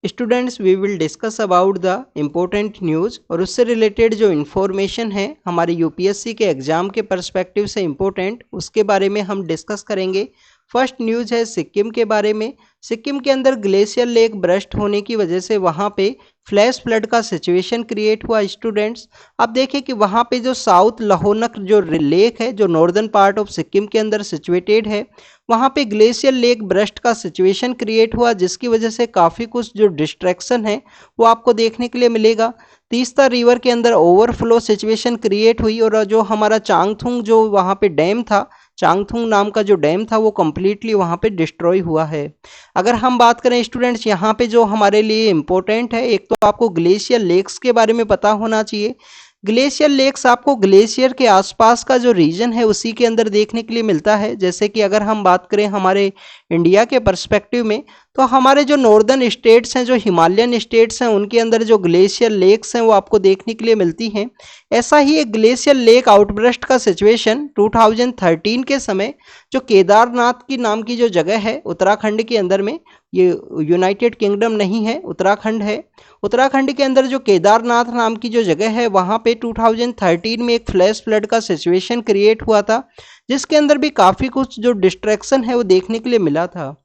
Students we will discuss about the important news और उससे related जो इन्फॉर्मेशन है हमारे यूपीएससी के एग्ज़ाम के पर्सपेक्टिव से इम्पोर्टेंट, उसके बारे में हम डिस्कस करेंगे। फर्स्ट न्यूज़ है सिक्किम के बारे में। सिक्किम के अंदर ग्लेशियर लेक ब्रस्ट होने की वजह से वहाँ पे फ्लैश फ्लड का सिचुएशन क्रिएट हुआ। स्टूडेंट्स अब देखें कि वहाँ पे जो साउथ लहोनक जो लेक है, जो नॉर्दर्न पार्ट ऑफ सिक्किम के अंदर सिचुएटेड है, वहाँ पे ग्लेशियर लेक ब्रस्ट का सिचुएशन क्रिएट हुआ, जिसकी वजह से काफ़ी कुछ जो डिस्ट्रैक्शन है वो आपको देखने के लिए मिलेगा। तीस्ता रिवर के अंदर ओवरफ्लो सिचुएशन क्रिएट हुई और जो हमारा चांगथुंग जो वहाँ पे डैम था, चांगथुंग नाम का जो डैम था वो कम्प्लीटली वहाँ पे डिस्ट्रॉय हुआ है। अगर हम बात करें स्टूडेंट्स, यहाँ पे जो हमारे लिए इम्पोर्टेंट है, एक तो आपको ग्लेशियर लेक्स के बारे में पता होना चाहिए। ग्लेशियर लेक्स आपको ग्लेशियर के आसपास का जो रीजन है उसी के अंदर देखने के लिए मिलता है। जैसे कि अगर हम बात करें हमारे इंडिया के पर्सपेक्टिव में, तो हमारे जो नॉर्दर्न स्टेट्स हैं, जो हिमालयन स्टेट्स हैं, उनके अंदर जो ग्लेशियर लेक्स हैं वो आपको देखने के लिए मिलती हैं। ऐसा ही एक ग्लेशियर लेक आउटब्रस्ट का सिचुएशन 2013 के समय जो केदारनाथ की नाम की जो जगह है उत्तराखंड के अंदर में, ये यूनाइटेड किंगडम नहीं है, उत्तराखंड है। उत्तराखंड के अंदर जो केदारनाथ नाम की जो जगह है वहाँ पे 2013 में एक फ्लैश फ्लड का सिचुएशन क्रिएट हुआ था, जिसके अंदर भी काफ़ी कुछ जो डिस्ट्रैक्शन है वो देखने के लिए मिला था।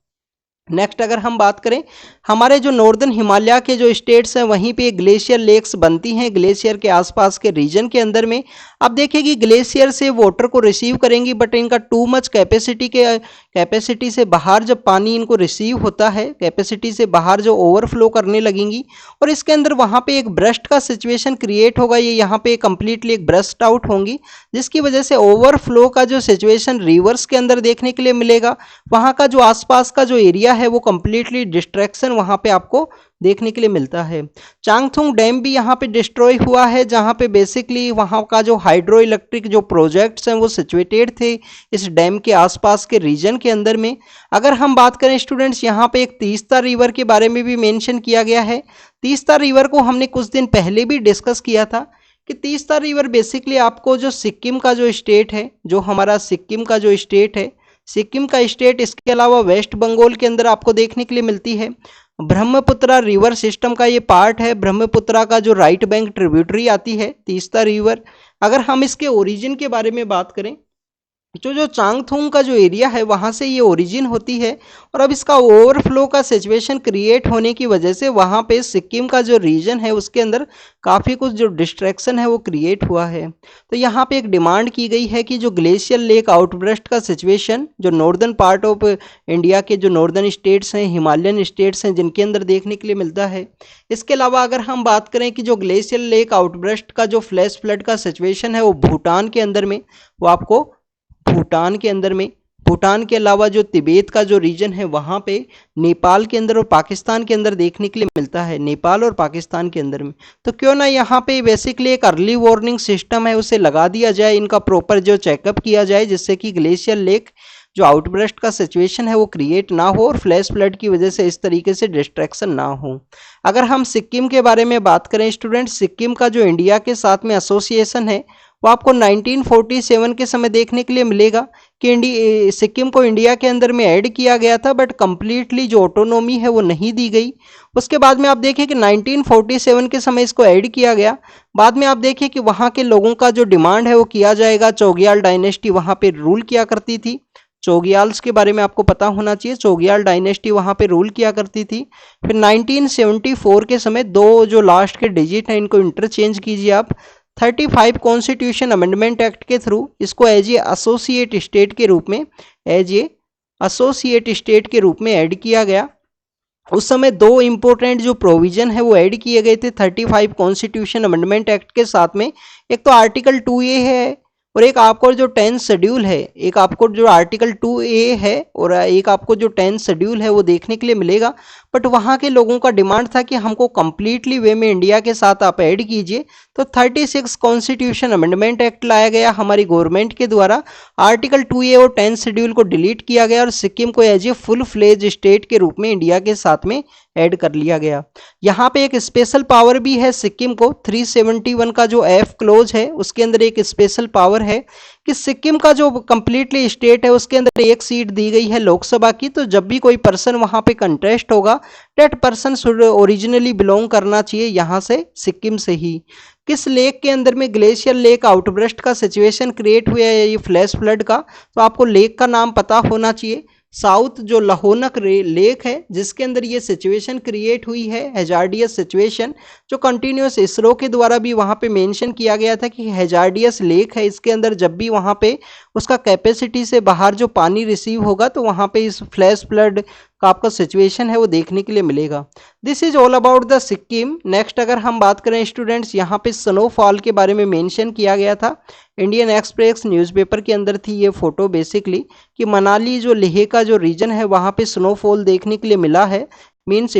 नेक्स्ट अगर हम बात करें, हमारे जो नॉर्दर्न हिमालय के जो स्टेट्स हैं वहीं पे ग्लेशियर लेक्स बनती हैं ग्लेशियर के आसपास के रीजन के अंदर में। अब देखिए कि ग्लेशियर से वाटर को रिसीव करेंगी, बट इनका टू मच कैपेसिटी से बाहर जब पानी इनको रिसीव होता है, कैपेसिटी से बाहर जो ओवरफ्लो करने लगेंगी और इसके अंदर वहाँ पे एक ब्रस्ट का सिचुएशन क्रिएट होगा। ये यहाँ पे कम्प्लीटली एक ब्रस्ट आउट होंगी, जिसकी वजह से ओवरफ्लो का जो सिचुएशन रिवर्स के अंदर देखने के लिए मिलेगा। वहाँ का जो आसपास का जो एरिया है वो कम्प्लीटली डिस्ट्रैक्शन वहाँ पे आपको देखने के लिए मिलता है। चांगथुंग डैम भी यहाँ पे डिस्ट्रॉय हुआ है, जहाँ पे बेसिकली वहाँ का जो हाइड्रो इलेक्ट्रिक जो प्रोजेक्ट्स हैं वो सिचुएटेड थे इस डैम के आसपास के रीजन के अंदर में। अगर हम बात करें स्टूडेंट्स, यहाँ पे एक तीस्ता रिवर के बारे में भी मेंशन किया गया है। तीस्ता रिवर को हमने कुछ दिन पहले भी डिस्कस किया था कि तीस्ता रिवर बेसिकली आपको जो सिक्किम का जो स्टेट है, जो हमारा सिक्किम का जो स्टेट है, सिक्किम का स्टेट, इसके अलावा वेस्ट बंगाल के अंदर आपको देखने के लिए मिलती है। ब्रह्मपुत्रा रिवर सिस्टम का ये पार्ट है। ब्रह्मपुत्रा का जो राइट बैंक ट्रिब्यूटरी आती है तीस्ता रिवर। अगर हम इसके ओरिजिन के बारे में बात करें, जो चांगथुंग का जो एरिया है वहाँ से ये ओरिजिन होती है और अब इसका ओवरफ्लो का सिचुएशन क्रिएट होने की वजह से वहाँ पे सिक्किम का जो रीजन है उसके अंदर काफ़ी कुछ जो डिस्ट्रैक्शन है वो क्रिएट हुआ है। तो यहाँ पे एक डिमांड की गई है कि जो ग्लेशियर लेक आउटब्रस्ट का सिचुएशन जो नॉर्दर्न पार्ट ऑफ इंडिया के जो नॉर्दर्न स्टेट्स हैं, हिमालयन स्टेट्स हैं, जिनके अंदर देखने के लिए मिलता है। इसके अलावा अगर हम बात करें कि जो ग्लेशियर लेक आउटब्रस्ट का जो फ्लैश फ्लड का सिचुएशन है वो भूटान के अंदर में, वो आपको भूटान के अंदर में, भूटान के अलावा जो तिब्बत का जो रीजन है वहाँ पे, नेपाल के अंदर और पाकिस्तान के अंदर देखने के लिए मिलता है, नेपाल और पाकिस्तान के अंदर में। तो क्यों ना यहाँ पे बेसिकली एक अर्ली वार्निंग सिस्टम है उसे लगा दिया जाए, इनका प्रॉपर जो चेकअप किया जाए, जिससे कि ग्लेशियर लेक जो आउटब्रस्ट का सिचुएशन है वो क्रिएट ना हो और फ्लैश फ्लड की वजह से इस तरीके से डिस्ट्रैक्शन ना हो। अगर हम सिक्किम के बारे में बात करें स्टूडेंट, सिक्किम का जो इंडिया के साथ में एसोसिएशन है वो आपको 1947 के समय देखने के लिए मिलेगा कि सिक्किम को इंडिया के अंदर में ऐड किया गया था, बट कम्प्लीटली जो ऑटोनॉमी है वो नहीं दी गई। उसके बाद में आप देखिए कि 1947 के समय इसको ऐड किया गया। बाद में आप देखिए कि वहाँ के लोगों का जो डिमांड है वो किया जाएगा। चौगियाल डायनेस्टी वहाँ पे रूल किया करती थी। चौगियाल्स के बारे में आपको पता होना चाहिए, चौगियाल डायनेस्टी वहाँ पे रूल किया करती थी। फिर 1974 के समय दो जो लास्ट के डिजिट हैं इनको इंटरचेंज कीजिए आप। 35 कॉन्स्टिट्यूशन अमेंडमेंट एक्ट के थ्रू इसको एज ए एसोसिएट स्टेट के रूप में, एज ए एसोसिएट स्टेट के रूप में ऐड किया गया। उस समय दो इंपॉर्टेंट जो प्रोविजन है वो ऐड किए गए थे 35 कॉन्स्टिट्यूशन अमेंडमेंट एक्ट के साथ में। एक तो आर्टिकल 2A है और एक आपको जो 10 शेड्यूल है, एक आपको जो आर्टिकल 2A है और एक आपको जो 10 शेड्यूल है वो देखने के लिए मिलेगा। बट वहाँ के लोगों का डिमांड था कि हमको कम्प्लीटली वे में इंडिया के साथ आप ऐड कीजिए, तो 36 कॉन्स्टिट्यूशन अमेंडमेंट एक्ट लाया गया हमारी गवर्नमेंट के द्वारा। आर्टिकल 2A और 10 शेड्यूल को डिलीट किया गया और सिक्किम को as a full fledge state के रूप में इंडिया के साथ में ऐड कर लिया गया। यहाँ पे एक स्पेशल पावर भी है सिक्किम को, 371 का जो एफ क्लोज है उसके अंदर एक स्पेशल पावर है कि सिक्किम का जो कंप्लीटली स्टेट है उसके अंदर एक सीट दी गई है लोकसभा की। तो जब भी कोई पर्सन वहाँ पे कंटेस्ट होगा, that person should originally belong करना चाहिए यहाँ से, सिक्किम से ही। किस लेक के अंदर में ग्लेशियर लेक आउटब्रस्ट का सिचुएशन क्रिएट हुआ है, ये फ्लैश फ्लड का, तो आपको लेक का नाम पता होना चाहिए। साउथ जो लहोनक लेक है जिसके अंदर ये सिचुएशन क्रिएट हुई है, हैजार्डियस सिचुएशन, जो कंटिन्यूस इसरो के द्वारा भी वहाँ पे मेंशन किया गया था कि हैजार्डियस लेक है, इसके अंदर जब भी वहाँ पे उसका कैपेसिटी से बाहर जो पानी रिसीव होगा तो वहाँ पे इस फ्लैश फ्लड का आपका सिचुएशन है वो देखने के लिए मिलेगा। This is all about the Sikkim. Next अगर हम बात करें स्टूडेंट्स, यहाँ पे स्नोफॉल के बारे में मेंशन किया गया था, इंडियन एक्सप्रेस न्यूज़पेपर के अंदर थी ये फोटो बेसिकली, कि मनाली जो लेह का जो रीजन है वहाँ पे स्नोफॉल देखने के लिए मिला है। मीन्स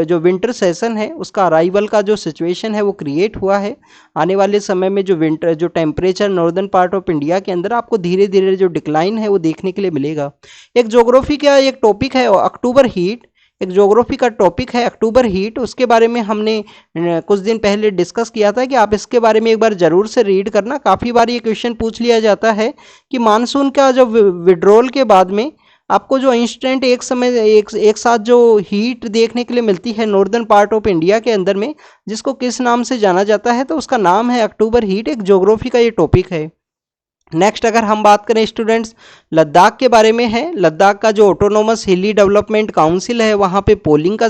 जो विंटर सेशन है उसका अराइवल का जो सिचुएशन है वो क्रिएट हुआ है। आने वाले समय में जो विंटर जो temperature northern part of India के अंदर आपको धीरे धीरे जो डिक्लाइन है वो देखने के लिए मिलेगा। एक ज्योग्राफी का एक टॉपिक है अक्टूबर हीट, एक ज्योग्राफी का टॉपिक है अक्टूबर हीट, उसके बारे में हमने कुछ दिन पहले डिस्कस किया था कि आप इसके बारे में एक बार जरूर से रीड करना। काफ़ी बार ये क्वेश्चन पूछ लिया जाता है कि मानसून का जो विड्रॉल के बाद में आपको जो इंस्टेंट एक समय एक साथ जो हीट देखने के लिए मिलती है नॉर्दर्न पार्ट ऑफ इंडिया के अंदर में, जिसको किस नाम से जाना जाता है, तो उसका नाम है अक्टूबर हीट। एक ज्योग्राफी का ये टॉपिक है। नेक्स्ट अगर हम बात करें स्टूडेंट्स लद्दाख के बारे में है, लद्दाख का जो ऑटोनोमस हिली डेवलपमेंट काउंसिल है वहाँ पे पोलिंग का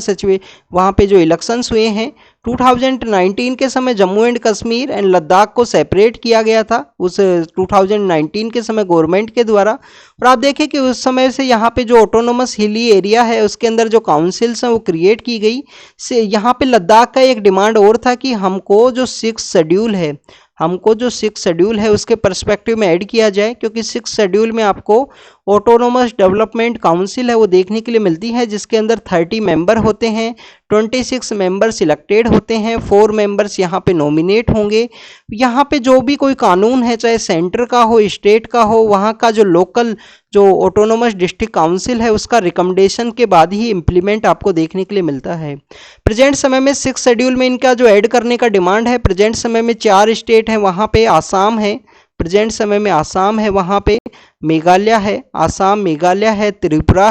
वहाँ पे जो इलेक्शंस हुए हैं 2019 के समय जम्मू एंड कश्मीर एंड लद्दाख को सेपरेट किया गया था उस 2019 के समय गवर्नमेंट के द्वारा। और आप देखें कि उस समय से यहाँ पे जो ऑटोनोमस हिली एरिया है उसके अंदर जो काउंसिल्स हैं वो क्रिएट की गई। से यहाँ पे लद्दाख का एक डिमांड और था कि हमको जो 6 शेड्यूल है उसके पर्सपेक्टिव में ऐड किया जाए, क्योंकि 6 शेड्यूल में आपको ऑटोनोमस डेवलपमेंट काउंसिल है वो देखने के लिए मिलती है, जिसके अंदर 30 मेंबर होते हैं, 26 मेंबर सिलेक्टेड होते हैं, 4 मेंबर्स यहाँ पे नॉमिनेट होंगे। यहाँ पे जो भी कोई कानून है, चाहे सेंटर का हो स्टेट का हो, वहाँ का जो लोकल जो ऑटोनोमस डिस्ट्रिक्ट काउंसिल है उसका रिकमेंडेशन के बाद ही इम्प्लीमेंट आपको देखने के लिए मिलता है। प्रेजेंट समय में 6 शेड्यूल में इनका जो ऐड करने का डिमांड है, प्रेजेंट समय में 4 स्टेट हैं, वहाँ पे आसाम है, प्रेजेंट समय में आसाम है, वहाँ पे मेघालय है, आसाम मेघालय है, त्रिपुरा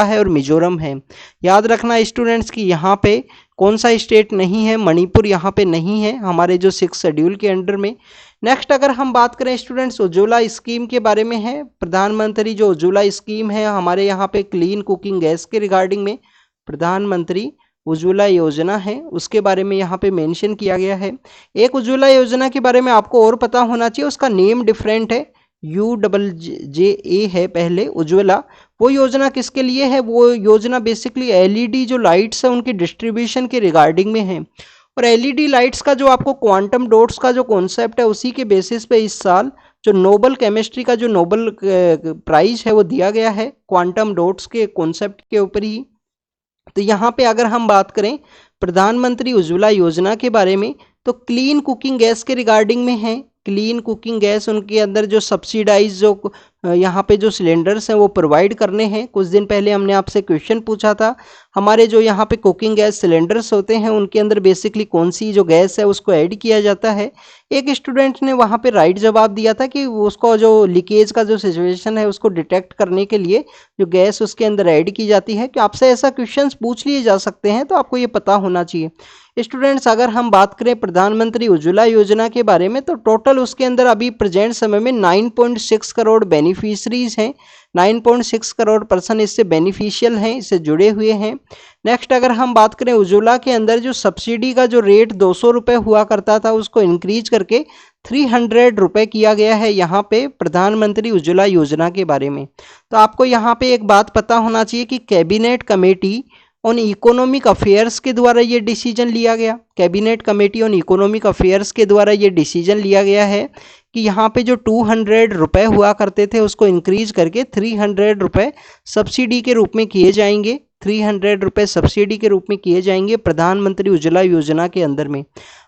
है और मिजोरम है। याद रखना स्टूडेंट्स कि यहाँ पे कौन सा स्टेट नहीं है, मणिपुर यहाँ पे नहीं है हमारे जो 6 शेड्यूल के अंडर में। नेक्स्ट अगर हम बात करें स्टूडेंट्स उज्ज्वला स्कीम के बारे में है, प्रधानमंत्री जो उज्ज्वला स्कीम है हमारे यहाँ पे क्लीन कुकिंग गैस के रिगार्डिंग में प्रधानमंत्री उज्ज्वला योजना है उसके बारे में यहाँ पे मेंशन किया गया है। एक उज्ज्वला योजना के बारे में आपको और पता होना चाहिए, उसका नेम डिफरेंट है, UJJA है पहले उज्ज्वला। वो योजना किसके लिए है? वो योजना बेसिकली LED जो लाइट्स है उनकी डिस्ट्रीब्यूशन के रिगार्डिंग में है। और LED लाइट्स का जो आपको क्वांटम डॉट्स का जो कॉन्सेप्ट है उसी के बेसिस पे इस साल जो नोबल केमिस्ट्री का जो नोबल प्राइज है वो दिया गया है क्वांटम डॉट्स के कॉन्सेप्ट के ऊपर ही। तो यहाँ पे अगर हम बात करें प्रधानमंत्री उज्ज्वला योजना के बारे में, तो क्लीन कुकिंग गैस के रिगार्डिंग में है। क्लीन कुकिंग गैस उनके अंदर जो सब्सिडाइज जो यहाँ पे जो सिलेंडर्स हैं वो प्रोवाइड करने हैं। कुछ दिन पहले हमने आपसे क्वेश्चन पूछा था, हमारे जो यहाँ पे कुकिंग गैस सिलेंडर्स होते हैं उनके अंदर बेसिकली कौन सी जो गैस है उसको ऐड किया जाता है। एक स्टूडेंट ने वहाँ पे राइट जवाब दिया था कि उसको जो लीकेज का जो सिचुएशन है उसको डिटेक्ट करने के लिए जो गैस उसके अंदर ऐड की जाती है। कि आपसे ऐसा क्वेश्चन पूछ लिए जा सकते हैं, तो आपको ये पता होना चाहिए। स्टूडेंट्स अगर हम बात करें प्रधानमंत्री उज्ज्वला योजना के बारे में, तो टोटल उसके अंदर अभी प्रेजेंट समय में 9.6 करोड़ बेनिफिशरीज हैं, 9.6 करोड़ पर्सन इससे बेनिफिशियल हैं, इससे जुड़े हुए हैं। नेक्स्ट अगर हम बात करें उज्ज्वला के अंदर जो सब्सिडी का जो रेट 200 रुपये हुआ करता था उसको इंक्रीज करके 300 रुपये किया गया है यहाँ पे प्रधानमंत्री उज्ज्वला योजना के बारे में। तो आपको यहाँ पे एक बात पता होना चाहिए कि cabinet committee on economic affairs के द्वारा ये डिसीजन लिया गया। Cabinet committee on economic affairs के द्वारा ये डिसीजन लिया गया है कि यहाँ पे जो 200 रुपये हुआ करते थे उसको इंक्रीज करके 300 रुपये सब्सिडी के रूप में किए जाएंगे, 300 रुपये सब्सिडी के रूप में किए जाएंगे प्रधानमंत्री उज्ज्वला योजना के अंदर में।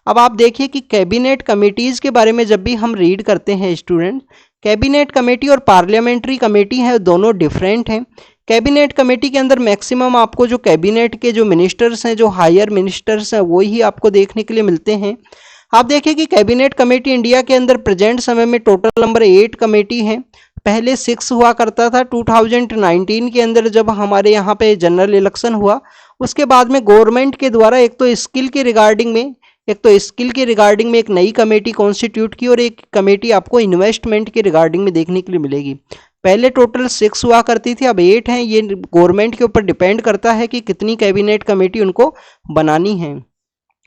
अब आप देखिए कि कैबिनेट कमेटीज़ के बारे में जब भी हम रीड करते हैं स्टूडेंट, कैबिनेट कमेटी और पार्लियामेंट्री कमेटी है दोनों डिफरेंट हैं। कैबिनेट कमेटी के अंदर मैक्सिमम आपको जो कैबिनेट के जो मिनिस्टर्स हैं, जो हायर मिनिस्टर्स हैं, वो ही आपको देखने के लिए मिलते हैं। आप देखिए कि कैबिनेट कमेटी इंडिया के अंदर प्रेजेंट समय में टोटल नंबर 8 कमेटी हैं। पहले 6 हुआ करता था 2019 के अंदर जब हमारे यहाँ पे जनरल इलेक्शन हुआ। उसके बाद में गवर्नमेंट के द्वारा एक तो स्किल के रिगार्डिंग में एक नई कमेटी कॉन्स्टिट्यूट की और एक कमेटी आपको इन्वेस्टमेंट के रिगार्डिंग में देखने के लिए मिलेगी। पहले टोटल 6 हुआ करती थी, अब 8 हैं। ये गवर्नमेंट के ऊपर डिपेंड करता है कि कितनी कैबिनेट कमेटी उनको बनानी है।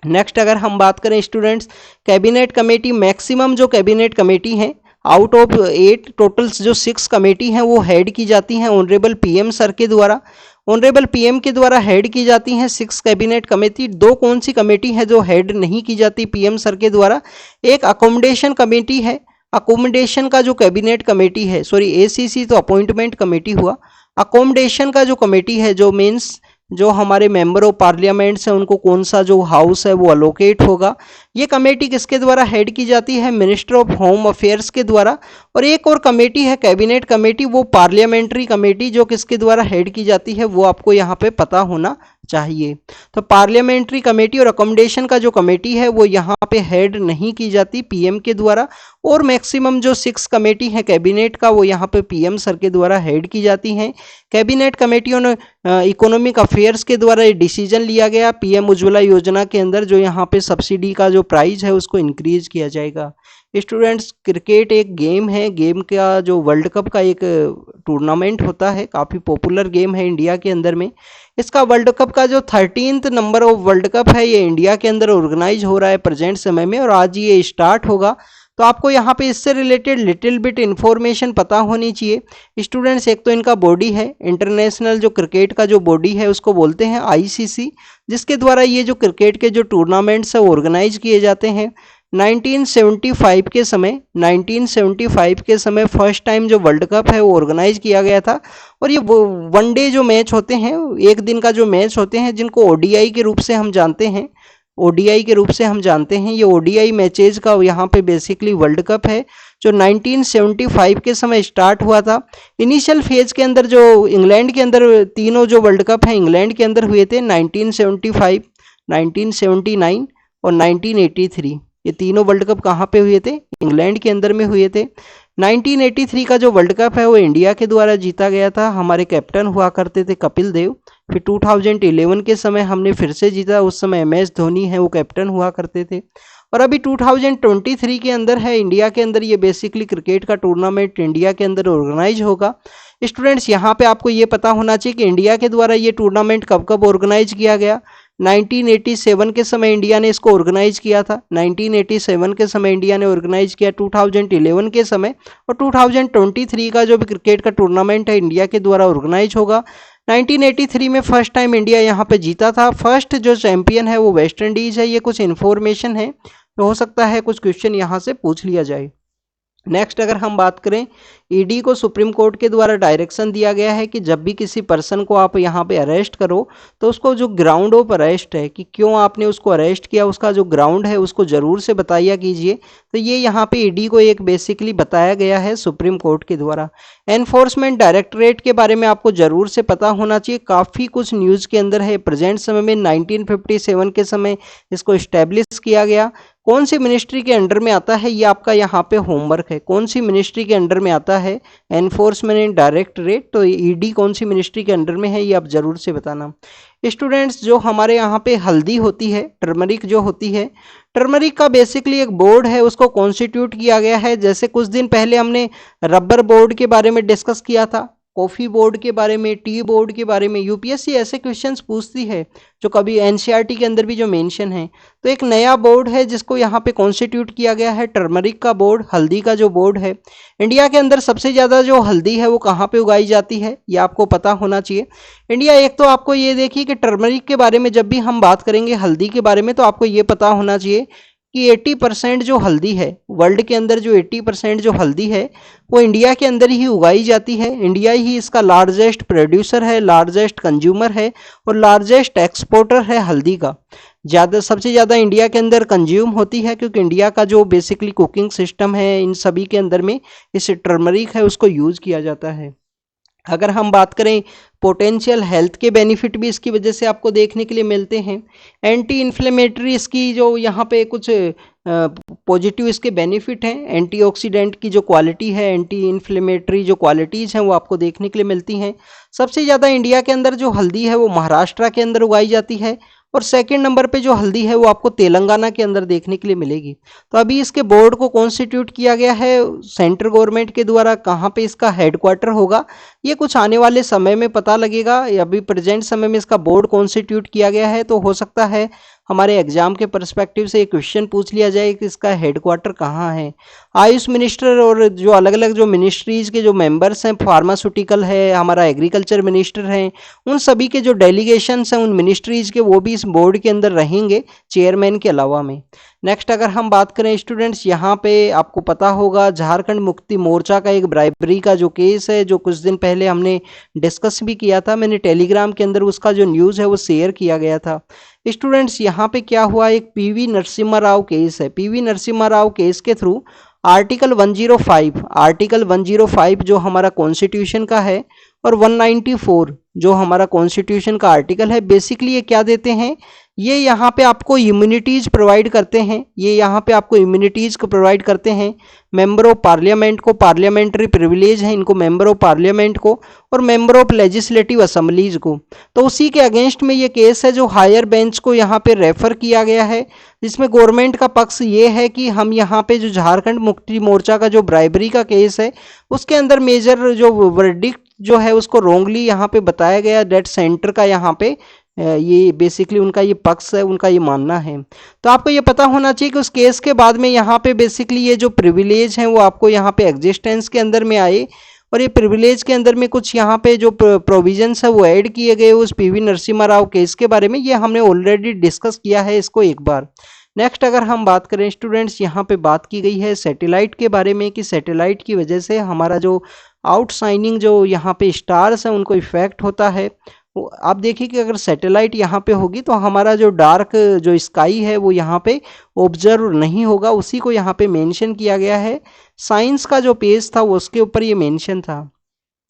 नेक्स्ट अगर हम बात करें स्टूडेंट्स, कैबिनेट कमेटी मैक्सिमम जो कैबिनेट कमेटी हैं आउट ऑफ 8 टोटल जो 6 कमेटी हैं वो हेड की जाती हैं ऑनरेबल पीएम सर के द्वारा। ऑनरेबल पीएम के द्वारा हेड की जाती हैं 6 कैबिनेट कमेटी। 2 कौन सी कमेटी है जो हेड नहीं की जाती पीएम सर के द्वारा? एक अकोमोडेशन कमेटी है। अकोमोडेशन का जो कैबिनेट कमेटी है, सॉरी एसीसी तो अपॉइंटमेंट कमेटी हुआ, अकोमोडेशन का जो कमेटी है, जो मीन्स जो हमारे मेंबर ऑफ पार्लियामेंट है उनको कौन सा जो हाउस है वो अलोकेट होगा, ये कमेटी किसके द्वारा हेड की जाती है? मिनिस्टर ऑफ होम अफेयर्स के द्वारा। और एक और कमेटी है कैबिनेट कमेटी, वो पार्लियामेंट्री कमेटी, जो किसके द्वारा हेड की जाती है वो आपको यहाँ पे पता होना चाहिए। तो पार्लियामेंट्री कमेटी और अकोमोडेशन का जो कमेटी है वो यहाँ पे हेड नहीं की जाती पीएम के द्वारा। और मैक्सिमम जो 6 कमेटी है कैबिनेट का वो यहाँ पे पीएम सर के द्वारा हेड की जाती हैं। कैबिनेट कमेटियों ने इकोनॉमिक अफेयर्स के द्वारा ये डिसीजन लिया गया पीएम उज्ज्वला योजना के अंदर, जो यहाँ पे सब्सिडी का जो प्राइस है उसको इंक्रीज किया जाएगा। स्टूडेंट्स, क्रिकेट एक गेम है, गेम का जो वर्ल्ड कप का एक टूर्नामेंट होता है, काफ़ी पॉपुलर गेम है इंडिया के अंदर में। इसका वर्ल्ड कप का जो 13th number of world cup है ये इंडिया के अंदर ऑर्गेनाइज हो रहा है प्रेजेंट समय में, और आज ये स्टार्ट होगा। तो आपको यहाँ पे इससे रिलेटेड लिटिल बिट इन्फॉर्मेशन पता होनी चाहिए स्टूडेंट्स। एक तो इनका बॉडी है, इंटरनेशनल जो क्रिकेट का जो बॉडी है उसको बोलते हैं आईसीसी, जिसके द्वारा ये जो क्रिकेट के जो टूर्नामेंट्स है वो ऑर्गेनाइज किए जाते हैं। 1975 के समय फर्स्ट टाइम जो वर्ल्ड कप है वो ऑर्गेनाइज किया गया था। और ये वनडे जो मैच होते हैं, एक दिन का जो मैच होते हैं, जिनको ओडीआई के रूप से हम जानते हैं, ये ओडीआई मैचेज का यहाँ पे बेसिकली वर्ल्ड कप है जो 1975 के समय स्टार्ट हुआ था। इनिशियल फेज के अंदर जो इंग्लैंड के अंदर तीनों जो वर्ल्ड कप हैं इंग्लैंड के अंदर हुए थे, 1975, 1979 और 1983। ये तीनों वर्ल्ड कप कहाँ पे हुए थे? इंग्लैंड के अंदर में हुए थे। 1983 का जो वर्ल्ड कप है वो इंडिया के द्वारा जीता गया था, हमारे कैप्टन हुआ करते थे कपिल देव। फिर 2011 के समय हमने फिर से जीता, उस समय एमएस धोनी है वो कैप्टन हुआ करते थे। और अभी 2023 के अंदर है इंडिया के अंदर, ये बेसिकली क्रिकेट का टूर्नामेंट इंडिया के अंदर ऑर्गेनाइज होगा। स्टूडेंट्स, यहाँ पे आपको ये पता होना चाहिए कि इंडिया के द्वारा ये टूर्नामेंट कब कब ऑर्गेनाइज किया गया। 1987 के समय इंडिया ने इसको ऑर्गेनाइज किया था, 1987 के समय इंडिया ने ऑर्गेनाइज किया, 2011 के समय, और 2023 का जो भी क्रिकेट का टूर्नामेंट है इंडिया के द्वारा ऑर्गेनाइज होगा। 1983 में फर्स्ट टाइम इंडिया यहाँ पे जीता था। फर्स्ट जो चैंपियन है वो वेस्ट इंडीज है। ये कुछ इन्फॉर्मेशन है, तो हो सकता है कुछ क्वेश्चन यहाँ से पूछ लिया जाए। नेक्स्ट अगर हम बात करें, ईडी को सुप्रीम कोर्ट के द्वारा डायरेक्शन दिया गया है कि जब भी किसी पर्सन को आप यहाँ पे अरेस्ट करो तो उसको जो ग्राउंड ऑफ अरेस्ट है कि क्यों आपने उसको अरेस्ट किया, उसका जो ग्राउंड है उसको ज़रूर से बताया कीजिए। तो ये यहाँ पे ईडी को एक बेसिकली बताया गया है सुप्रीम कोर्ट के द्वारा। एनफोर्समेंट डायरेक्टरेट के बारे में आपको ज़रूर से पता होना चाहिए, काफ़ी कुछ न्यूज़ के अंदर है। प्रेजेंट समय में 1957 के समय इसको इस्टेब्लिश किया गया। कौन सी मिनिस्ट्री के अंडर में आता है, ये आपका यहाँ पे होमवर्क है। कौन सी मिनिस्ट्री के अंडर में आता है एनफोर्समेंट डायरेक्टरेट? तो ईडी कौन सी मिनिस्ट्री के अंडर में है, ये आप जरूर से बताना। स्टूडेंट्स, जो हमारे यहाँ पे हल्दी होती है, टर्मरिक जो होती है, टर्मरिक का बेसिकली एक बोर्ड है, उसको कॉन्स्टिट्यूट किया गया है। जैसे कुछ दिन पहले हमने रबर बोर्ड के बारे में डिस्कस किया था, कॉफ़ी बोर्ड के बारे में, टी बोर्ड के बारे में। यूपीएससी ऐसे क्वेश्चंस पूछती है जो कभी एनसीईआरटी के अंदर भी जो मेंशन है। तो एक नया बोर्ड है जिसको यहाँ पे कॉन्स्टिट्यूट किया गया है, टर्मरिक का बोर्ड, हल्दी का जो बोर्ड है। इंडिया के अंदर सबसे ज़्यादा जो हल्दी है वो कहाँ पे उगाई जाती है, ये आपको पता होना चाहिए। इंडिया, एक तो आपको ये देखिए कि टर्मरिक के बारे में जब भी हम बात करेंगे हल्दी के बारे में, तो आपको ये पता होना चाहिए कि 80% जो हल्दी है वर्ल्ड के अंदर, जो 80% जो हल्दी है वो इंडिया के अंदर ही उगाई जाती है। इंडिया ही इसका लार्जेस्ट प्रोड्यूसर है, लार्जेस्ट कंज्यूमर है और लार्जेस्ट एक्सपोर्टर है हल्दी का। सबसे ज़्यादा इंडिया के अंदर कंज्यूम होती है, क्योंकि इंडिया का जो बेसिकली कुकिंग सिस्टम है इन सभी के अंदर में इस टर्मरिक है उसको यूज़ किया जाता है। अगर हम बात करें पोटेंशियल हेल्थ के बेनिफिट भी इसकी वजह से आपको देखने के लिए मिलते हैं। एंटी इन्फ्लेमेटरी इसकी जो यहाँ पे कुछ पॉजिटिव इसके बेनिफिट हैं। एंटीऑक्सीडेंट की जो क्वालिटी है, एंटी इन्फ्लेमेटरी जो क्वालिटीज़ हैं वो आपको देखने के लिए मिलती हैं। सबसे ज़्यादा इंडिया के अंदर जो हल्दी है वो महाराष्ट्र के अंदर उगाई जाती है, और सेकंड नंबर पे जो हल्दी है वो आपको तेलंगाना के अंदर देखने के लिए मिलेगी। तो अभी इसके बोर्ड को कॉन्स्टिट्यूट किया गया है सेंट्रल गवर्नमेंट के द्वारा। कहाँ पे इसका हेडक्वार्टर होगा ये कुछ आने वाले समय में पता लगेगा। अभी प्रेजेंट समय में इसका बोर्ड कॉन्स्टिट्यूट किया गया है, तो हो सकता है हमारे एग्जाम के पर्सपेक्टिव से एक क्वेश्चन पूछ लिया जाए कि इसका हेडक्वार्टर कहाँ है। आयुष मिनिस्टर और जो अलग अलग जो मिनिस्ट्रीज के जो मेंबर्स हैं, फार्मास्यूटिकल है, हमारा एग्रीकल्चर मिनिस्टर हैं, उन सभी के जो डेलीगेशंस हैं उन मिनिस्ट्रीज के, वो भी इस बोर्ड के अंदर रहेंगे चेयरमैन के अलावा में। नेक्स्ट अगर हम बात करें स्टूडेंट्स, यहाँ पे आपको पता होगा झारखंड मुक्ति मोर्चा का एक ब्राइबरी का जो केस है, जो कुछ दिन पहले हमने डिस्कस भी किया था, मैंने टेलीग्राम के अंदर उसका जो न्यूज़ है वो शेयर किया गया था। स्टूडेंट्स यहाँ पे क्या हुआ, एक पीवी नरसिम्हा राव केस है। पीवी नरसिम्हा राव केस के थ्रू आर्टिकल 105 जो हमारा कॉन्स्टिट्यूशन का है, और 194 जो हमारा कॉन्स्टिट्यूशन का आर्टिकल है, बेसिकली ये क्या देते हैं, ये यहाँ पे आपको इम्यूनिटीज़ प्रोवाइड करते हैं। ये यहाँ पे आपको इम्यूनिटीज़ को प्रोवाइड करते हैं मेंबर ऑफ पार्लियामेंट को, पार्लियामेंट्री प्रिविलेज है इनको मेंबर ऑफ पार्लियामेंट को, और मेंबर ऑफ लेजिस्लेटिव असेंबलीज को। तो उसी के अगेंस्ट में ये केस है जो हायर बेंच को यहाँ पे रेफर किया गया है, जिसमें गवर्नमेंट का पक्ष ये है कि हम यहाँ पे जो झारखंड मुक्ति मोर्चा का जो ब्राइबरी का केस है उसके अंदर मेजर जो वर्डिक्ट जो है उसको रोंगली यहाँ पे बताया गया, डेट सेंटर का यहाँ पे ये बेसिकली उनका ये पक्ष है, उनका ये मानना है। तो आपको ये पता होना चाहिए कि उस केस के बाद में यहाँ पे बेसिकली ये जो प्रिविलेज हैं वो आपको यहाँ पे एग्जिस्टेंस के अंदर में आए, और ये प्रिविलेज के अंदर में कुछ यहाँ पे जो प्रोविजंस है वो ऐड किए गए उस पीवी नरसिम्हा राव केस के बारे में। ये हमने ऑलरेडी डिस्कस किया है इसको एक बार। नेक्स्ट अगर हम बात करें स्टूडेंट्स, यहाँ पे बात की गई है सैटेलाइट के बारे में कि सैटेलाइट की वजह से हमारा जो आउटशाइनिंग जो यहाँ पे स्टार्स हैं उनको इफेक्ट होता है। आप देखिए कि अगर सैटेलाइट यहाँ पे होगी तो हमारा जो डार्क जो स्काई है वो यहाँ पे ऑब्जर्व नहीं होगा, उसी को यहाँ पे मेंशन किया गया है। साइंस का जो पेज था वो उसके ऊपर ये मेंशन था।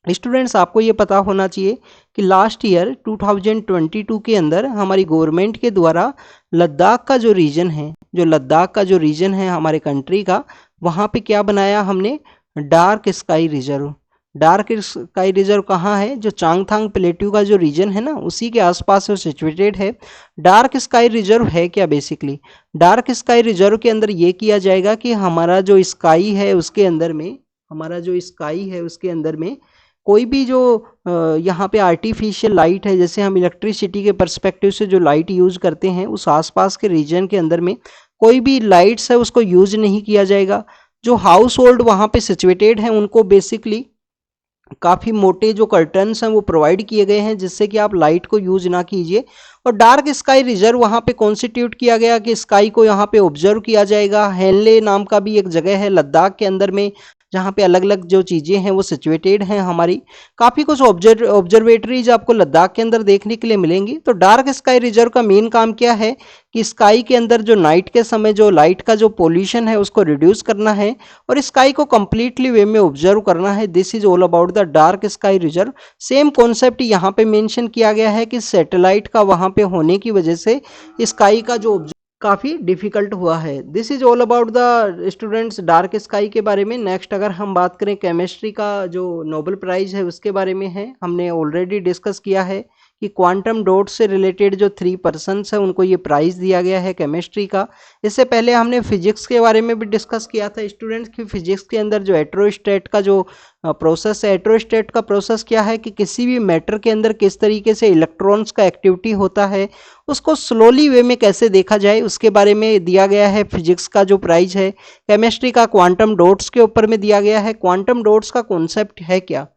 स्टूडेंट्स आपको ये पता होना चाहिए कि लास्ट ईयर 2022 के अंदर हमारी गवर्नमेंट के द्वारा लद्दाख का जो रीजन है, हमारे कंट्री का, वहाँ पे क्या बनाया हमने, dark sky reserve. Dark sky reserve कहाँ है, जो चांगथांग प्लेट्यू का जो रीजन है ना उसी के आसपास वो सिचुएटेड है। डार्क स्काई रिजर्व है क्या, बेसिकली डार्क स्काई रिजर्व के अंदर ये किया जाएगा कि हमारा जो स्काई है उसके अंदर में कोई भी जो यहाँ पे आर्टिफिशियल लाइट है, जैसे हम इलेक्ट्रिसिटी के पर्सपेक्टिव से जो लाइट यूज़ करते हैं, उस आसपास के रीजन के अंदर में कोई भी लाइट्स है उसको यूज नहीं किया जाएगा। जो हाउस होल्ड वहाँ पे सिचुएटेड हैं उनको बेसिकली काफ़ी मोटे जो कर्टन्स हैं वो प्रोवाइड किए गए हैं जिससे कि आप लाइट को यूज ना कीजिए। और डार्क स्काई रिजर्व वहाँ पे कॉन्स्टिट्यूट किया गया कि स्काई को यहाँ पे ऑब्जर्व किया जाएगा। हेनले नाम का भी एक जगह है लद्दाख के अंदर में जहाँ पे अलग अलग जो चीज़ें हैं वो सिचुएटेड हैं हमारी। काफ़ी कुछ ऑब्जर्वेटरीज आपको लद्दाख के अंदर देखने के लिए मिलेंगी। तो डार्क स्काई रिजर्व का मेन काम क्या है कि स्काई के अंदर जो नाइट के समय जो लाइट का जो पोल्यूशन है उसको रिड्यूस करना है और स्काई को कंप्लीटली वे में ऑब्जर्व करना है। This is all about the dark sky reserve. Same concept यहाँ पे मेंशन किया गया है कि सैटेलाइट का वहाँ पे होने की वजह से स्काई का जो काफ़ी डिफिकल्ट हुआ है। This is all about the students dark sky के बारे में। नेक्स्ट अगर हम बात करें केमिस्ट्री का जो नोबेल प्राइज़ है उसके बारे में है, हमने ऑलरेडी डिस्कस किया है कि क्वांटम डॉट से रिलेटेड जो 3 पर्सन्स है उनको ये प्राइज़ दिया गया है केमिस्ट्री का। इससे पहले हमने फिजिक्स के बारे में भी डिस्कस किया था स्टूडेंट्स की फिजिक्स के अंदर जो हेटेरोस्टेट का जो प्रोसेस है। हेटेरोस्टेट का प्रोसेस क्या है कि किसी भी मैटर के अंदर किस तरीके से इलेक्ट्रॉन्स का एक्टिविटी होता है उसको स्लोली वे में कैसे देखा जाए उसके बारे में दिया गया है। फिजिक्स का जो प्राइज है केमिस्ट्री का क्वांटम डॉट्स के ऊपर में दिया गया है। क्वांटम डॉट्स का कॉन्सेप्ट है क्या?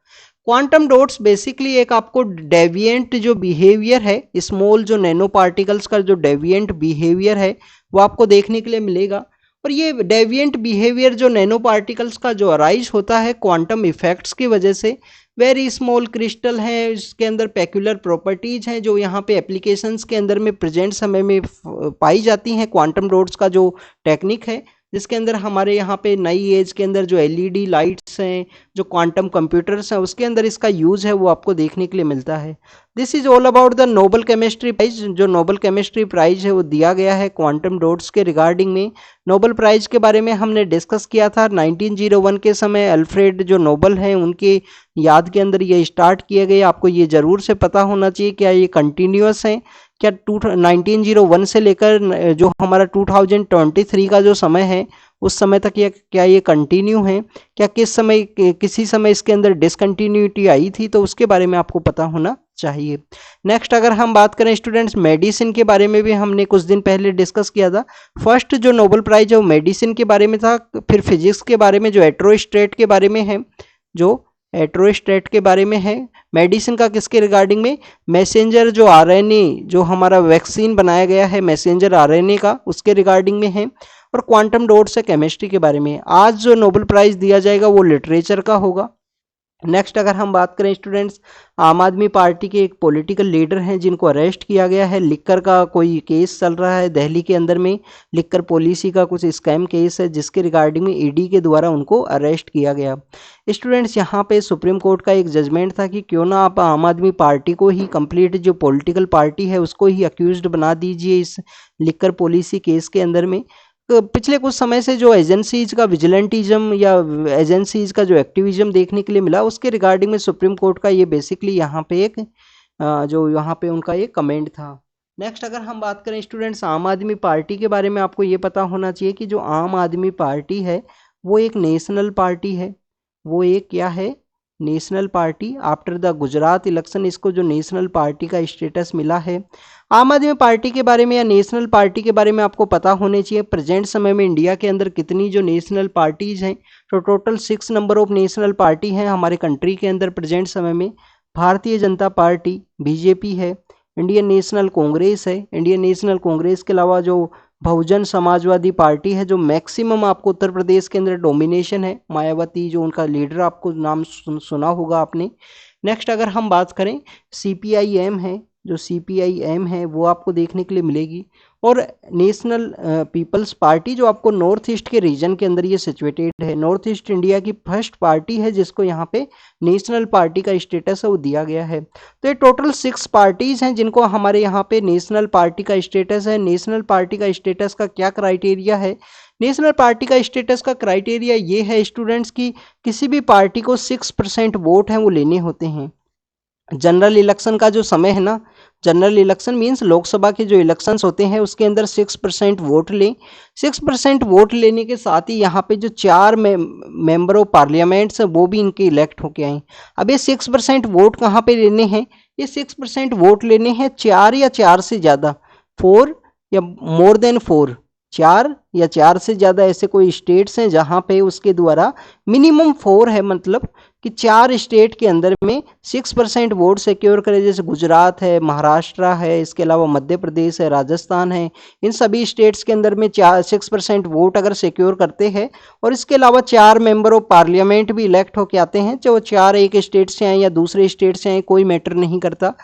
क्वांटम डॉट्स बेसिकली एक आपको डेविएंट जो बिहेवियर है, स्मॉल जो नैनो पार्टिकल्स का जो डेविएंट बिहेवियर है वो आपको देखने के लिए मिलेगा। और ये डेविएंट बिहेवियर जो नैनो पार्टिकल्स का जो अराइज होता है क्वांटम इफेक्ट्स की वजह से, वेरी स्मॉल क्रिस्टल है, इसके अंदर पेक्यूलर प्रॉपर्टीज हैं जो यहाँ पे एप्लीकेशंस के अंदर में प्रेजेंट समय में पाई जाती हैं। क्वांटम डॉट्स का जो टेक्निक है जिसके अंदर हमारे यहाँ पे नई एज के अंदर जो एलईडी लाइट्स हैं, जो क्वांटम कंप्यूटर्स हैं, उसके अंदर इसका यूज़ है वो आपको देखने के लिए मिलता है। This is all about the Nobel chemistry prize. जो नोबेल केमिस्ट्री प्राइज है वो दिया गया है क्वांटम डॉट्स के रिगार्डिंग में। नोबेल प्राइज के बारे में हमने डिस्कस किया था 1901 के समय अल्फ्रेड जो नोबेल हैं उनके याद के अंदर ये स्टार्ट किए गए। आपको ये ज़रूर से पता होना चाहिए क्या ये कंटिन्यूअस हैं, क्या 1901 से लेकर जो हमारा 2023 का जो समय है उस समय तक ये क्या ये कंटिन्यू है, क्या किसी समय इसके अंदर डिसकंटिन्यूटी आई थी, तो उसके बारे में आपको पता होना चाहिए। नेक्स्ट अगर हम बात करें स्टूडेंट्स, मेडिसिन के बारे में भी हमने कुछ दिन पहले डिस्कस किया था। फर्स्ट जो नोबेल प्राइज है वो मेडिसिन के बारे में था, फिर फिजिक्स के बारे में जो एट्रोस्टेट के बारे में है, जो एट्रोस्टेट के बारे में है। मेडिसिन का किसके रिगार्डिंग में, मैसेंजर जो आरएनए जो हमारा वैक्सीन बनाया गया है मैसेंजर आरएनए का, उसके रिगार्डिंग में है। और क्वांटम डॉट्स है केमिस्ट्री के बारे में। आज जो नोबेल प्राइज दिया जाएगा वो लिटरेचर का होगा। नेक्स्ट अगर हम बात करें स्टूडेंट्स, आम आदमी पार्टी के एक पॉलिटिकल लीडर हैं जिनको अरेस्ट किया गया है। लिक्कर का कोई केस चल रहा है दिल्ली के अंदर में, लिक्कर पॉलिसी का कुछ स्कैम केस है जिसके रिगार्डिंग में ईडी के द्वारा उनको अरेस्ट किया गया। स्टूडेंट्स यहाँ पे सुप्रीम कोर्ट का एक जजमेंट था कि क्यों ना आप आम आदमी पार्टी को ही कंप्लीट जो पॉलिटिकल पार्टी है उसको ही अक्यूज्ड बना दीजिए इस लिक्कर पॉलिसी केस के अंदर में। पिछले कुछ समय से जो एजेंसीज का विजिलेंटिज्म या एजेंसीज का जो एक्टिविज्म देखने के लिए मिला उसके रिगार्डिंग में सुप्रीम कोर्ट का ये बेसिकली यहाँ पे एक जो यहाँ पे उनका एक कमेंट था। नेक्स्ट अगर हम बात करें स्टूडेंट्स आम आदमी पार्टी के बारे में, आपको ये पता होना चाहिए कि जो आम आदमी पार्टी है वो एक नेशनल पार्टी है। वो एक क्या है, national party. After the Gujarat election इसको जो नेशनल पार्टी का स्टेटस मिला है। आम आदमी पार्टी के बारे में या नेशनल पार्टी के बारे में आपको पता होने चाहिए प्रेजेंट समय में इंडिया के अंदर कितनी जो नेशनल पार्टीज हैं। तो total 6 number of national party हैं हमारे कंट्री के अंदर प्रेजेंट समय में। भारतीय जनता पार्टी बीजेपी है, इंडियन नेशनल कांग्रेस है, इंडियन नेशनल कांग्रेस के अलावा जो बहुजन समाजवादी पार्टी है जो मैक्सिमम आपको उत्तर प्रदेश के अंदर डोमिनेशन है, मायावती जो उनका लीडर आपको नाम सुना होगा आपने। नेक्स्ट अगर हम बात करें सीपीआईएम है, जो सीपीआईएम है वो आपको देखने के लिए मिलेगी। और नेशनल पीपल्स पार्टी जो आपको नॉर्थ ईस्ट के रीजन के अंदर ये सिचुएटेड है, नॉर्थ ईस्ट इंडिया की फर्स्ट पार्टी है जिसको यहाँ पे नेशनल पार्टी का स्टेटस है वो दिया गया है। तो ये टोटल 6 पार्टीज हैं जिनको हमारे यहाँ पे नेशनल पार्टी का स्टेटस है। नेशनल पार्टी का स्टेटस का क्या क्राइटेरिया है, नेशनल पार्टी का स्टेटस का क्राइटेरिया ये है स्टूडेंट्स की किसी भी पार्टी को 6% वोट हैं वो लेने होते हैं। जनरल इलेक्शन का जो समय है ना, जनरल इलेक्शन मीन्स लोकसभा के जो इलेक्शंस होते हैं उसके अंदर 6% वोट लें। 6% वोट लेने के साथ ही यहाँ पे जो 4 मेंबर ऑफ पार्लियामेंट्स हैं वो भी इनके इलेक्ट होके आए। अब ये 6% वोट कहाँ पे लेने हैं, ये 6% वोट लेने हैं 4 या 4 से ज़्यादा, 4 या मोर देन 4, 4 या 4 से ज़्यादा ऐसे कोई स्टेट्स हैं जहाँ पे उसके द्वारा मिनिमम 4 है, मतलब कि 4 स्टेट के अंदर में 6% वोट सिक्योर करे। जैसे गुजरात है, महाराष्ट्र है, इसके अलावा मध्य प्रदेश है, राजस्थान है, इन सभी स्टेट्स के अंदर में 6% वोट अगर सिक्योर करते हैं और इसके अलावा 4 मेंबर ऑफ पार्लियामेंट भी इलेक्ट होकर आते हैं, चाहे वो 4 एक स्टेट से आए या दूसरे स्टेट से आए कोई मैटर नहीं करता,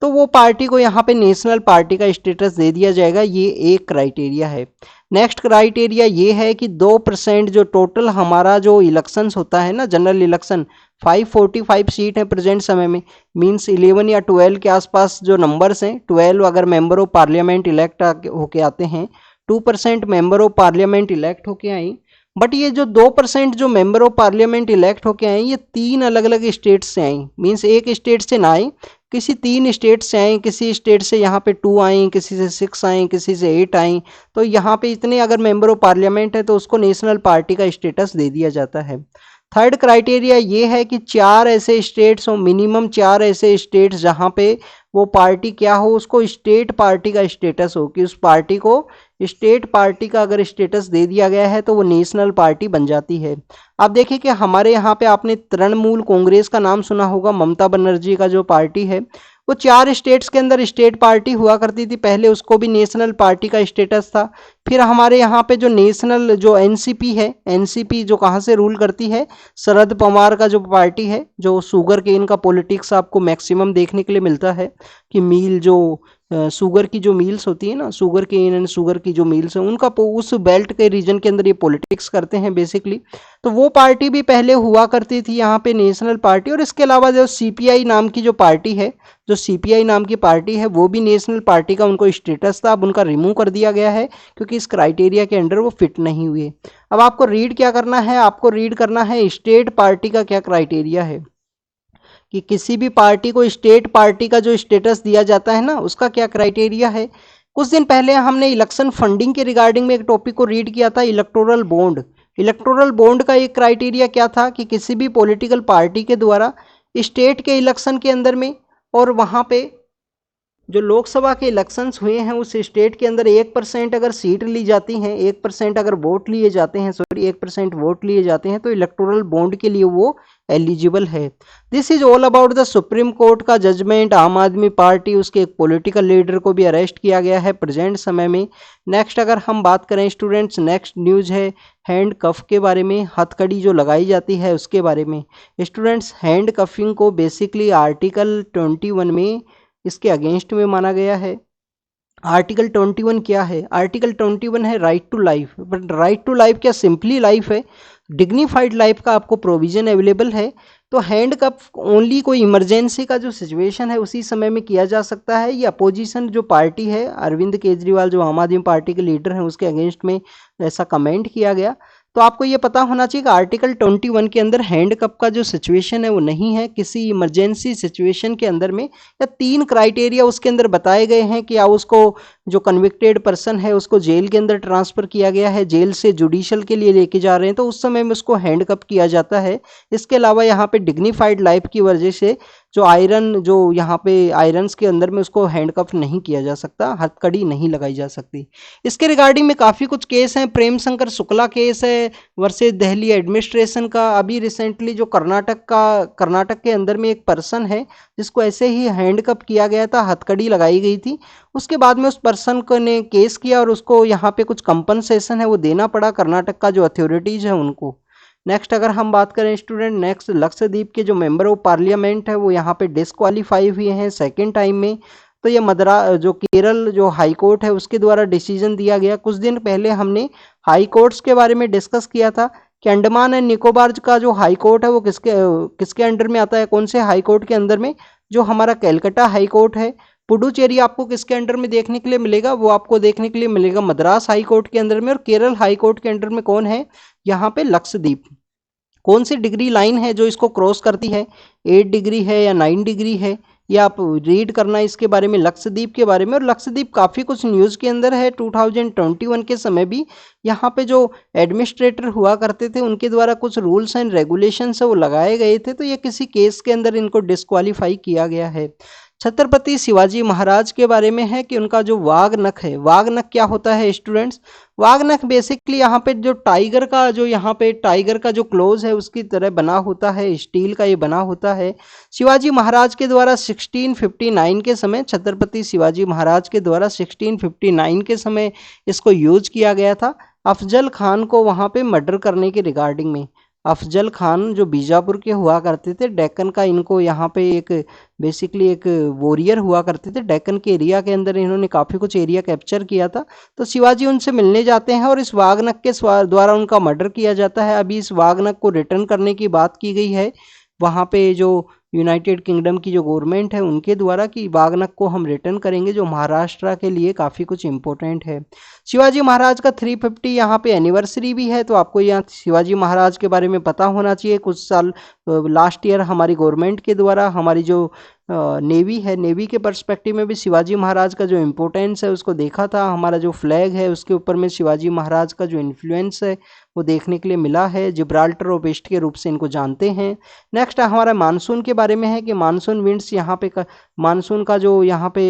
तो वो पार्टी को यहाँ पे नेशनल पार्टी का स्टेटस दे दिया जाएगा। ये एक क्राइटेरिया है। नेक्स्ट क्राइटेरिया ये है कि 2% जो टोटल हमारा जो इलेक्शंस होता है ना, जनरल इलेक्शन 545 सीट है प्रेजेंट समय में, मींस 11 या 12 के आसपास जो नंबर्स हैं, 12 अगर मेंबर ऑफ पार्लियामेंट इलेक्ट होके आते हैं, 2% मेंबर ऑफ पार्लियामेंट इलेक्ट होके आई। बट ये जो 2% जो मेंबर ऑफ पार्लियामेंट इलेक्ट होके आए ये 3 अलग अलग स्टेट से आई, मींस एक स्टेट से ना आई, किसी 3 स्टेट से आए, किसी स्टेट से यहाँ पे 2 आई, किसी से 6 आई, किसी से 8 आई। तो यहाँ पे इतने अगर मेंबर ऑफ पार्लियामेंट है तो उसको नेशनल पार्टी का स्टेटस दे दिया जाता है। थर्ड क्राइटेरिया ये है कि 4 ऐसे स्टेट्स हो, मिनिमम 4 ऐसे स्टेट्स जहाँ पे वो पार्टी क्या हो, उसको स्टेट पार्टी का स्टेटस हो, कि उस पार्टी को स्टेट पार्टी का अगर स्टेटस दे दिया गया है तो वो नेशनल पार्टी बन जाती है। आप देखिए कि हमारे यहाँ पे आपने तृणमूल कांग्रेस का नाम सुना होगा, ममता बनर्जी का जो पार्टी है वो 4 स्टेट्स के अंदर स्टेट पार्टी हुआ करती थी पहले, उसको भी नेशनल पार्टी का स्टेटस था। फिर हमारे यहाँ पे जो नेशनल जो एनसीपी है, एनसीपी जो कहाँ से रूल करती है, शरद पवार का जो पार्टी है, जो शुगर केन का पॉलिटिक्स आपको मैक्सिमम देखने के लिए मिलता है कि मिल जो शुगर की जो मिल्स होती है ना, शुगर केन एंड शुगर की जो मिल्स है उनका उस बेल्ट के रीजन के अंदर ये पॉलिटिक्स करते हैं बेसिकली। तो वो पार्टी भी पहले हुआ करती थी यहाँ पे नेशनल पार्टी, और इसके अलावा जो सीपीआई नाम की जो पार्टी है, जो सीपीआई नाम की पार्टी है वो भी नेशनल पार्टी का उनको स्टेटस था, अब उनका रिमूव कर दिया गया है क्योंकि इस क्राइटेरिया के अंडर वो फिट नहीं हुए। अब आपको रीड क्या करना है, आपको रीड करना है स्टेट पार्टी का क्या क्राइटेरिया है, कि किसी भी पार्टी को स्टेट पार्टी का जो स्टेटस दिया जाता है ना उसका क्या क्राइटेरिया है। कुछ दिन पहले हमने इलेक्शन फंडिंग के रिगार्डिंग में एक टॉपिक को रीड किया था, इलेक्टोरल बॉन्ड। इलेक्टोरल बॉन्ड का एक क्राइटेरिया क्या था कि किसी भी पॉलिटिकल पार्टी के द्वारा स्टेट के इलेक्शन के अंदर में और वहाँ पे जो लोकसभा के इलेक्शंस हुए हैं उस स्टेट के अंदर 1% अगर सीट ली जाती हैं, 1% अगर वोट लिए जाते हैं, सॉरी 1% वोट लिए जाते हैं, तो इलेक्टोरल बॉन्ड के लिए वो एलिजिबल है। This is all about the supreme court का जजमेंट। आम आदमी पार्टी, उसके एक पॉलिटिकल लीडर को भी अरेस्ट किया गया है प्रेजेंट समय में। नेक्स्ट अगर हम बात करें स्टूडेंट्स, नेक्स्ट न्यूज है हैंड कफ के बारे में, हथकड़ी जो लगाई जाती है उसके बारे में। स्टूडेंट्स, हैंड कफिंग को बेसिकली आर्टिकल 21 में इसके अगेंस्ट में माना गया है। आर्टिकल 21 क्या है? आर्टिकल 21 है right to life. But right to life क्या सिंपली लाइफ है? डिग्निफाइड लाइफ का आपको प्रोविजन अवेलेबल है। तो हैंड कप ओनली कोई इमरजेंसी का जो सिचुएशन है उसी समय में किया जा सकता है। ये अपोजिशन जो पार्टी है, अरविंद केजरीवाल जो आम आदमी पार्टी के लीडर हैं, उसके अगेंस्ट में ऐसा कमेंट किया गया। तो आपको ये पता होना चाहिए कि आर्टिकल 21 के अंदर हैंड कप का जो सिचुएशन है वो नहीं है। किसी इमरजेंसी सिचुएशन के अंदर में या 3 क्राइटेरिया उसके अंदर बताए गए हैं कि या उसको जो कन्विक्टेड पर्सन है उसको जेल के अंदर ट्रांसफ़र किया गया है, जेल से जुडिशल के लिए लेके जा रहे हैं, तो उस समय में उसको हैंड कप किया जाता है। इसके अलावा यहाँ पे डिग्निफाइड लाइफ की वजह से जो आयरन, जो यहाँ पे आयरन्स के अंदर में उसको हैंडकफ नहीं किया जा सकता, हथकड़ी नहीं लगाई जा सकती। इसके रिगार्डिंग में काफ़ी कुछ केस हैं। प्रेम शंकर शुक्ला केस है वर्सेस दिल्ली एडमिनिस्ट्रेशन का। अभी रिसेंटली जो कर्नाटक के अंदर में एक पर्सन है जिसको ऐसे ही हैंडकफ किया गया था, हथकड़ी लगाई गई थी। उसके बाद में उस पर्सन को ने केस किया और उसको यहाँ पे कुछ कंपनसेशन है वो देना पड़ा कर्नाटक का जो अथॉरिटीज़ है उनको। नेक्स्ट अगर हम बात करें स्टूडेंट, नेक्स्ट लक्षद्वीप के जो मेंबर ऑफ पार्लियामेंट है वो यहाँ पे डिस्क्वालीफाई हुए हैं सेकेंड टाइम में। तो ये जो केरल जो हाई कोर्ट है उसके द्वारा डिसीजन दिया गया। कुछ दिन पहले हमने हाई कोर्ट्स के बारे में डिस्कस किया था कि अंडमान एंड निकोबार का जो हाई कोर्ट है वो किसके अंडर में आता है, कौन से हाई कोर्ट के अंदर में? जो हमारा कैलकाटा हाई कोर्ट है। पुडुचेरी आपको किसके अंडर में देखने के लिए मिलेगा? वो आपको देखने के लिए मिलेगा मद्रास हाई कोर्ट के अंदर में। और केरल हाई कोर्ट के अंडर में कौन है? यहाँ पे लक्षद्वीप। कौन सी डिग्री लाइन है जो इसको क्रॉस करती है? 8 डिग्री है या 9 डिग्री है? ये आप रीड करना इसके बारे में, लक्षद्वीप के बारे में। और लक्षद्वीप काफ़ी कुछ न्यूज़ के अंदर है। 2021 के समय भी यहाँ पे जो एडमिनिस्ट्रेटर हुआ करते थे उनके द्वारा कुछ रूल्स एंड रेगुलेशंस है वो लगाए गए थे, तो ये किसी केस के अंदर इनको डिस्क्वालीफाई किया गया है। छत्रपति शिवाजी महाराज के बारे में है कि उनका जो वाघ नख है, वाघ नख क्या होता है स्टूडेंट्स? वाघ नख बेसिकली यहाँ पे जो टाइगर का जो क्लोज है उसकी तरह बना होता है, स्टील का ये बना होता है। शिवाजी महाराज के द्वारा 1659 के समय, छत्रपति शिवाजी महाराज के द्वारा 1659 के समय इसको यूज किया गया था अफजल खान को वहाँ पे मर्डर करने के रिगार्डिंग में। अफजल खान जो बीजापुर के हुआ करते थे, डेक्कन का इनको यहाँ पे एक बेसिकली एक वॉरियर हुआ करते थे। डेक्कन के एरिया के अंदर इन्होंने काफ़ी कुछ एरिया कैप्चर किया था। तो शिवाजी उनसे मिलने जाते हैं और इस वाघनख के द्वारा उनका मर्डर किया जाता है। अभी इस वाघनख को रिटर्न करने की बात की गई है वहाँ पे जो यूनाइटेड किंगडम की जो गवर्नमेंट है उनके द्वारा, कि वाघनख को हम रिटर्न करेंगे, जो महाराष्ट्र के लिए काफ़ी कुछ इंपॉर्टेंट है। शिवाजी महाराज का 350 यहाँ पे एनिवर्सरी भी है, तो आपको यहाँ शिवाजी महाराज के बारे में पता होना चाहिए। कुछ साल लास्ट ईयर हमारी गवर्नमेंट के द्वारा हमारी जो नेवी है, नेवी के पर्सपेक्टिव में भी शिवाजी महाराज का जो इम्पोर्टेंस है उसको देखा था। हमारा जो फ्लैग है उसके ऊपर में शिवाजी महाराज का जो इन्फ्लुएंस है वो देखने के लिए मिला है। जिब्राल्टर ऑफ ईस्ट के रूप से इनको जानते हैं। नेक्स्ट हमारा मानसून के बारे में है कि मानसून विंड्स यहाँ पे मानसून का जो यहाँ पे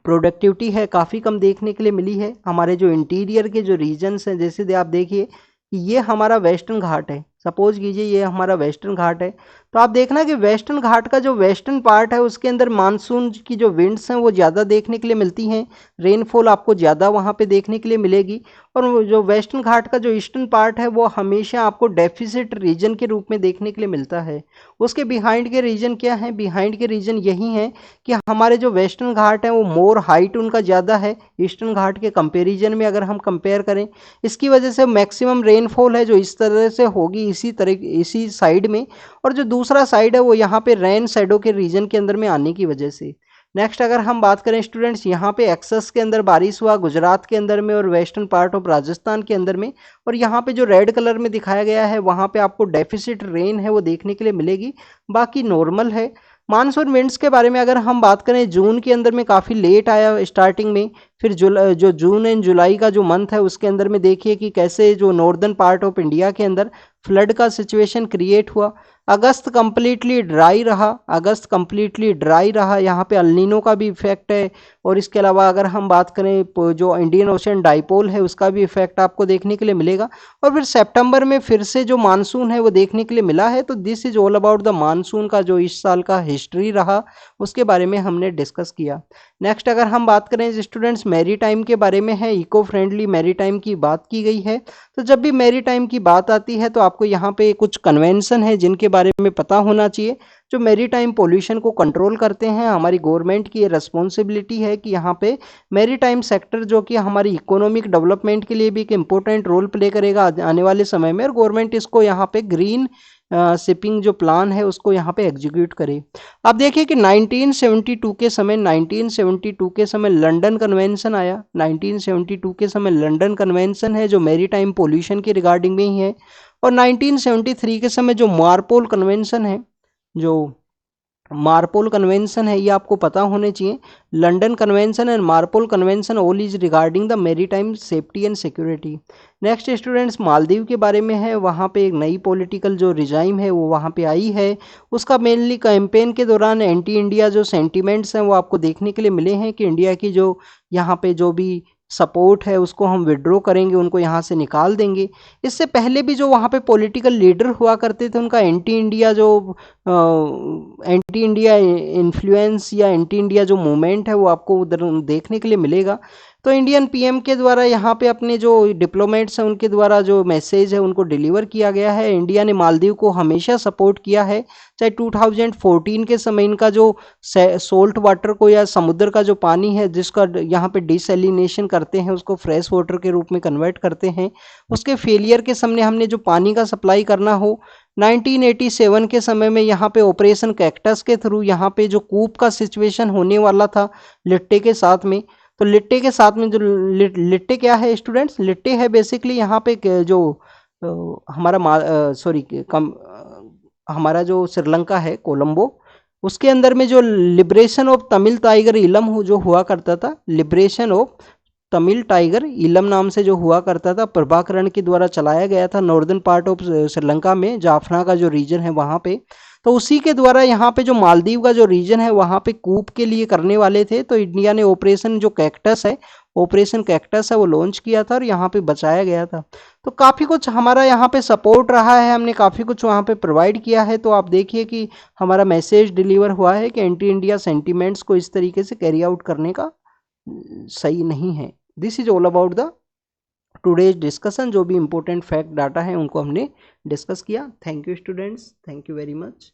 प्रोडक्टिविटी है काफ़ी कम देखने के लिए मिली है। हमारे जो इंटीरियर के जो रीजन्स हैं, जैसे आप देखिए कि ये हमारा वेस्टर्न घाट है, सपोज कीजिए ये हमारा वेस्टर्न घाट है, तो आप देखना कि वेस्टर्न घाट का जो वेस्टर्न पार्ट है उसके अंदर मानसून की जो विंड्स हैं वो ज़्यादा देखने के लिए मिलती हैं, रेनफॉल आपको ज़्यादा वहाँ पे देखने के लिए मिलेगी। और वो जो वेस्टर्न घाट का जो ईस्टर्न पार्ट है वो हमेशा आपको डेफिसिट रीजन के रूप में देखने के लिए मिलता है। उसके बिहाइंड के रीजन क्या है? बिहाइंड के रीजन यही है कि हमारे जो वेस्टर्न घाट है वो मोर हाइट उनका ज़्यादा है ईस्टर्न घाट के कंपेरिजन में, अगर हम कंपेयर करें। इसकी वजह से मैक्सिमम रेनफॉल है जो इस तरह से होगी इसी साइड में, और जो दूसरा साइड है वो यहाँ पे रेन शैडो के रीजन के अंदर में आने की वजह से। नेक्स्ट अगर हम बात करें स्टूडेंट्स, यहाँ पे एक्सेस के अंदर बारिश हुआ गुजरात के अंदर में और वेस्टर्न पार्ट ऑफ राजस्थान के अंदर में, और यहाँ पे जो रेड कलर में दिखाया गया है वहाँ पे आपको डेफिसिट रेन है वो देखने के लिए मिलेगी, बाकी नॉर्मल है। मानसून विंड्स के बारे में अगर हम बात करें, जून के अंदर में काफ़ी लेट आया स्टार्टिंग में, फिर जो जून एंड जुलाई का जो मंथ है उसके अंदर में देखिए कि कैसे जो नॉर्दर्न पार्ट ऑफ इंडिया के अंदर फ्लड का सिचुएशन क्रिएट हुआ। अगस्त कंप्लीटली ड्राई रहा, अगस्त कंप्लीटली ड्राई रहा, यहाँ पे अल्नीनो का भी इफेक्ट है। और इसके अलावा अगर हम बात करें जो इंडियन ओशन डाइपोल है उसका भी इफेक्ट आपको देखने के लिए मिलेगा। और फिर सितंबर में फिर से जो मानसून है वो देखने के लिए मिला है। तो this is all about the monsoon का जो इस साल का हिस्ट्री रहा उसके बारे में हमने डिस्कस किया। नेक्स्ट अगर हम बात करें स्टूडेंट्स, मैरी टाइम के बारे में है, इको फ्रेंडली मैरी टाइम की बात की गई है। तो जब भी मैरी टाइम की बात आती है तो आपको यहाँ पे कुछ कन्वेंशन है जिनके बारे में पता होना चाहिए, जो मैरी टाइम पोल्यूशन को कंट्रोल करते हैं। हमारी गवर्नमेंट की ये रिस्पॉन्सिबिलिटी है कि यहाँ पे मैरी टाइम सेक्टर जो कि हमारी इकोनॉमिक डेवलपमेंट के लिए भी एक इम्पोर्टेंट रोल प्ले करेगा आने वाले समय में, और गवर्नमेंट इसको यहाँ पे ग्रीन शिपिंग जो प्लान है उसको यहाँ पे एग्जीक्यूट करे। आप देखिए कि 1972 के समय लंदन कन्वेंशन आया। 1972 के समय लंदन कन्वेंशन है जो मैरी टाइम पोल्यूशन के रिगार्डिंग में ही है। और 1973 के समय जो मार्पोल कन्वेंशन है, जो मार्पोल कन्वेंशन है ये आपको पता होने चाहिए। London convention and MARPOL convention all is regarding the maritime safety and security. Next students, Maldives के बारे में है, वहाँ पे एक नई पॉलिटिकल जो रिजाइम है वो वहाँ पे आई है। उसका मेनली कैंपेन के दौरान एंटी इंडिया जो सेंटीमेंट्स हैं वो आपको देखने के लिए मिले हैं कि इंडिया की जो यहाँ पे जो भी सपोर्ट है उसको हम विड्रॉ करेंगे, उनको यहाँ से निकाल देंगे। इससे पहले भी जो वहाँ पे पॉलिटिकल लीडर हुआ करते थे उनका एंटी इंडिया जो एंटी इंडिया इन्फ्लुएंस या एंटी इंडिया जो मूवमेंट है वो आपको उधर देखने के लिए मिलेगा। तो इंडियन पीएम के द्वारा यहाँ पे अपने जो डिप्लोमेट्स हैं उनके द्वारा जो मैसेज है उनको डिलीवर किया गया है। इंडिया ने मालदीव को हमेशा सपोर्ट किया है, चाहे 2014 के समय इनका जो सोल्ट वाटर को या समुद्र का जो पानी है जिसका यहाँ पे डिसैलिनेशन करते हैं उसको फ्रेश वाटर के रूप में कन्वर्ट करते हैं, उसके फेलियर के सामने हमने जो पानी का सप्लाई करना हो, 1987 के समय में यहाँ पे ऑपरेशन कैक्टस के थ्रू यहाँ पे जो कूप का सिचुएशन होने वाला था लिट्टे के साथ में, तो लिट्टे के साथ में जो लिट्टे क्या है स्टूडेंट्स, लिट्टे है बेसिकली यहाँ पे जो हमारा जो श्रीलंका है कोलंबो, उसके अंदर में जो लिबरेशन ऑफ तमिल टाइगर इलम जो हुआ करता था, लिबरेशन ऑफ तमिल टाइगर इलम नाम से जो हुआ करता था, प्रभाकरण के द्वारा चलाया गया था नॉर्दर्न पार्ट ऑफ श्रीलंका में, जाफना का जो रीजन है वहाँ पे। तो उसी के द्वारा यहाँ पे जो मालदीव का जो रीजन है वहाँ पे कूप के लिए करने वाले थे, तो इंडिया ने ऑपरेशन कैक्टस है वो लॉन्च किया था और यहाँ पे बचाया गया था। तो काफ़ी कुछ हमारा यहाँ पे सपोर्ट रहा है, हमने काफ़ी कुछ वहाँ पे प्रोवाइड किया है। तो आप देखिए कि हमारा मैसेज डिलीवर हुआ है कि एंटी इंडिया सेंटीमेंट्स को इस तरीके से कैरी आउट करने का सही नहीं है। This is all about the today's discussion. जो भी इंपॉर्टेंट फैक्ट डाटा है उनको हमने डिस्कस किया। Thank you students, thank you very much.